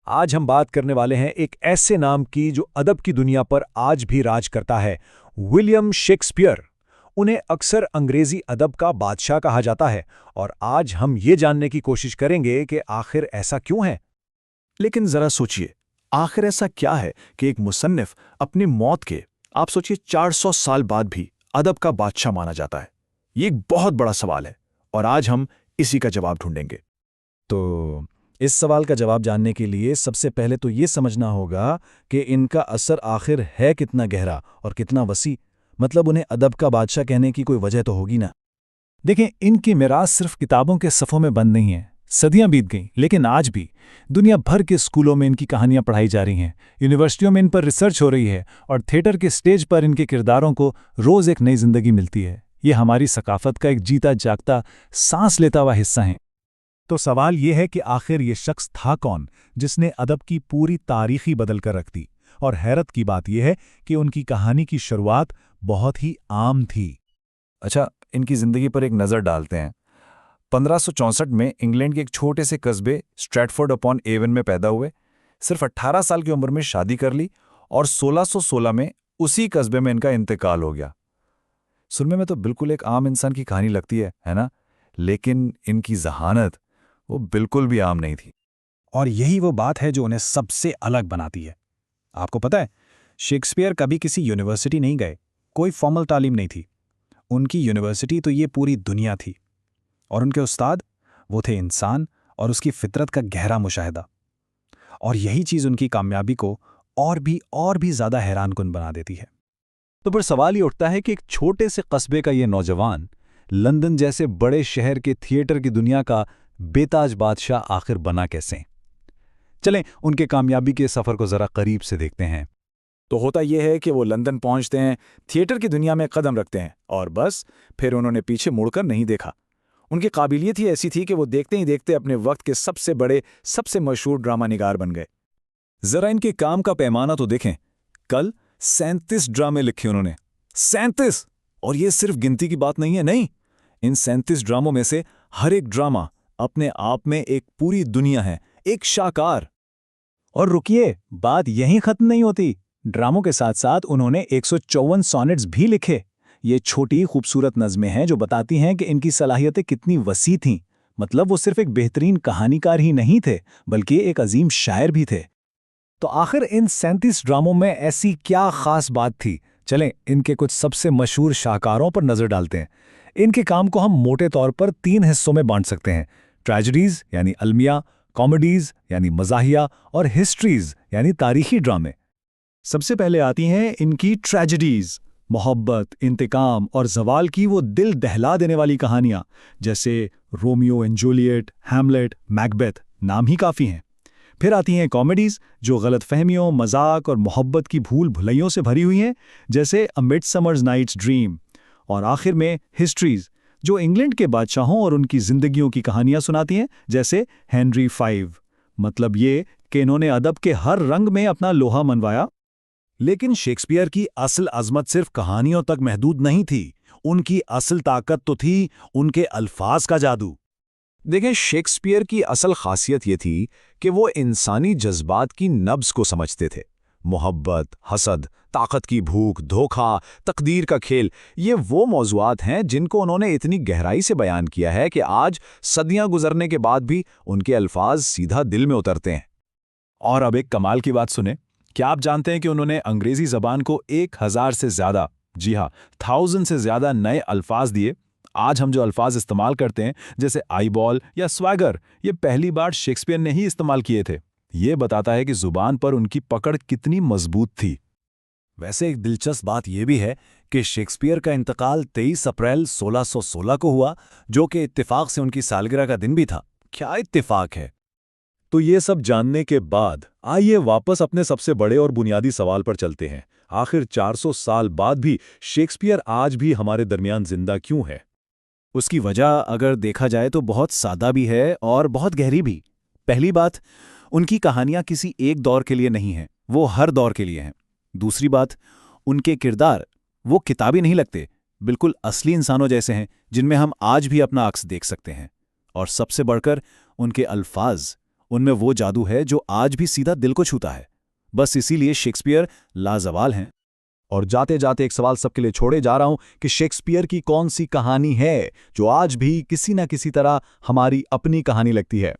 आज हम बात करने वाले हैं एक ऐसे नाम की जो अदब की दुनिया पर आज भी राज करता है, विलियम शेक्सपियर। उन्हें अक्सर अंग्रेजी अदब का बादशाह कहा जाता है और आज हम ये जानने की कोशिश करेंगे कि आखिर ऐसा क्यों है। लेकिन जरा सोचिए, आखिर ऐसा क्या है कि एक मुसन्निफ अपनी मौत के, आप सोचिए, 400 साल बाद भी अदब का बादशाह माना जाता है? ये एक बहुत बड़ा सवाल है और आज हम इसी का जवाब ढूंढेंगे। तो इस सवाल का जवाब जानने के लिए सबसे पहले तो ये समझना होगा कि इनका असर आखिर है कितना गहरा और कितना वसी। मतलब उन्हें अदब का बादशाह कहने की कोई वजह तो होगी ना। देखें, इनकी मिरास सिर्फ किताबों के सफ़ों में बंद नहीं है। सदियां बीत गईं, लेकिन आज भी दुनिया भर के स्कूलों में इनकी कहानियां पढ़ाई जा रही हैं, यूनिवर्सिटियों में इन पर रिसर्च हो रही है और थिएटर के स्टेज पर इनके किरदारों को रोज़ एक नई जिंदगी मिलती है। ये हमारी सकाफत का एक जीता जागता, सांस लेता हुआ हिस्सा है। तो सवाल ये है कि आखिर ये शख्स था कौन जिसने अदब की पूरी तारीख ही बदल कर रख दी। और हैरत की बात यह है कि उनकी कहानी की शुरुआत बहुत ही आम थी। अच्छा, इनकी जिंदगी पर एक नज़र डालते हैं। 1564 में इंग्लैंड के एक छोटे से कस्बे स्ट्रैटफोर्ड अपॉन एवन में पैदा हुए। सिर्फ 18 साल की उम्र में शादी कर ली और 1616 में उसी कस्बे में इनका इंतकाल हो गया। सुनने में तो बिल्कुल एक आम इंसान की कहानी लगती है ना? लेकिन इनकी जहानत वो बिल्कुल भी आम नहीं थी। और यही वो बात है जो उन्हें सबसे अलग बनाती है। आपको पता है, शेक्सपियर कभी किसी यूनिवर्सिटी नहीं गए, कोई फॉर्मल तालीम नहीं थी। उनकी यूनिवर्सिटी तो ये पूरी दुनिया थी। और उनके उस्ताद, वो थे इंसान और उसकी फितरत का गहरा मुशाहिदा। और यही चीज़ उनकी कामयाबी को और भी ज़्यादा हैरानकुन बना देती है। तो फिर सवाल ये उठता है कि एक छोटे से कस्बे का ये नौजवान लंदन जैसे बड़े शहर के थिएटर की दुनिया का बेताज बादशाह आखिर बना कैसे? चलें उनके कामयाबी के सफ़र को ज़रा करीब से देखते हैं। तो होता यह है कि वो लंदन पहुंचते हैं, थिएटर की दुनिया में कदम रखते हैं और बस फिर उन्होंने पीछे मुड़कर नहीं देखा। उनकी काबिलियत ही ऐसी थी कि वो देखते ही देखते अपने वक्त के सबसे बड़े, सबसे मशहूर ड्रामा निगार बन गए। जरा इनके काम का पैमाना तो देखें। कल 37 ड्रामे लिखे उन्होंने। 37! और ये सिर्फ गिनती की बात नहीं है, नहीं। इन 37 ड्रामों में से हर एक ड्रामा अपने आप में एक पूरी दुनिया है, एक शाकार। और रुकिए, बात यहीं खत्म नहीं होती। ड्रामों के साथ साथ उन्होंने 154 सॉनेट्स भी लिखे। ये छोटी खूबसूरत नज़में हैं जो बताती हैं कि इनकी सलाहियतें कितनी वसी थीं। मतलब वो सिर्फ एक बेहतरीन कहानीकार ही नहीं थे, बल्कि एक अजीम शायर भी थे। तो आखिर इन 37 ड्रामों में ऐसी क्या खास बात थी? चलें इनके कुछ सबसे मशहूर शाहकारों पर नजर डालते हैं। इनके काम को हम मोटे तौर पर 3 हिस्सों में बांट सकते हैं: ट्रेजेडीज यानी अलमिया, कॉमेडीज यानी मज़ाहिया और हिस्ट्रीज यानी तारीखी ड्रामे। सबसे पहले आती हैं इनकी ट्रेजेडीज। मोहब्बत, इंतकाम और जवाल की वो दिल दहला देने वाली कहानियां, जैसे Romeo and Juliet, Hamlet, Macbeth, नाम ही काफ़ी हैं। फिर आती हैं कॉमेडीज़ जो गलतफहमियों, मजाक और मोहब्बत की भूल भुलैयों से भरी हुई हैं, जैसे अ मिडसमर्स नाइट्स ड्रीम। और आखिर में हिस्ट्रीज़ जो इंग्लैंड के बादशाहों और उनकी जिंदगियों की कहानियां सुनाती हैं, जैसे हेनरी V। मतलब ये कि इन्होंने अदब के हर रंग में अपना लोहा मनवाया। लेकिन शेक्सपियर की असल अजमत सिर्फ कहानियों तक महदूद नहीं थी। उनकी असल ताकत तो थी उनके अल्फाज का जादू। देखें, शेक्सपियर की असल खासियत ये थी कि वो इंसानी जज्बात की नब्ज़ को समझते थे। मोहब्बत, हसद, ताकत की भूख, धोखा, तकदीर का खेल, ये वो मौज़ूआत हैं जिनको उन्होंने इतनी गहराई से बयान किया है कि आज सदियां गुजरने के बाद भी उनके अल्फाज सीधा दिल में उतरते हैं। और अब एक कमाल की बात सुने। क्या आप जानते हैं कि उन्होंने अंग्रेजी ज़बान को 1000 से ज़्यादा, जी हाँ, 1000 से ज़्यादा नए अल्फाज दिए? आज हम जो अल्फाज इस्तेमाल करते हैं, जैसे आईबॉल या स्वैगर, ये पहली बार शेक्सपियर ने ही इस्तेमाल किए थे। ये बताता है कि ज़ुबान पर उनकी पकड़ कितनी मजबूत थी। वैसे एक दिलचस्प बात यह भी है कि शेक्सपियर का इंतकाल 23 अप्रैल 1616 को हुआ, जो कि इत्तेफाक से उनकी सालगिरह का दिन भी था। क्या इत्तेफाक है! तो ये सब जानने के बाद आइए वापस अपने सबसे बड़े और बुनियादी सवाल पर चलते हैं। आखिर 400 साल बाद भी शेक्सपियर आज भी हमारे दरमियान जिंदा क्यों है? उसकी वजह अगर देखा जाए तो बहुत सादा भी है और बहुत गहरी भी। पहली बात, उनकी कहानियां किसी एक दौर के लिए नहीं हैं, वो हर दौर के लिए हैं। दूसरी बात, उनके किरदार वो किताबी नहीं लगते, बिल्कुल असली इंसानों जैसे हैं जिनमें हम आज भी अपना अक्स देख सकते हैं। और सबसे बढ़कर उनके अल्फाज, उनमें वो जादू है जो आज भी सीधा दिल को छूता है। बस इसीलिए शेक्सपियर लाजवाल हैं। और जाते जाते एक सवाल सबके लिए छोड़े जा रहा हूं कि शेक्सपियर की कौन सी कहानी है जो आज भी किसी न किसी तरह हमारी अपनी कहानी लगती है।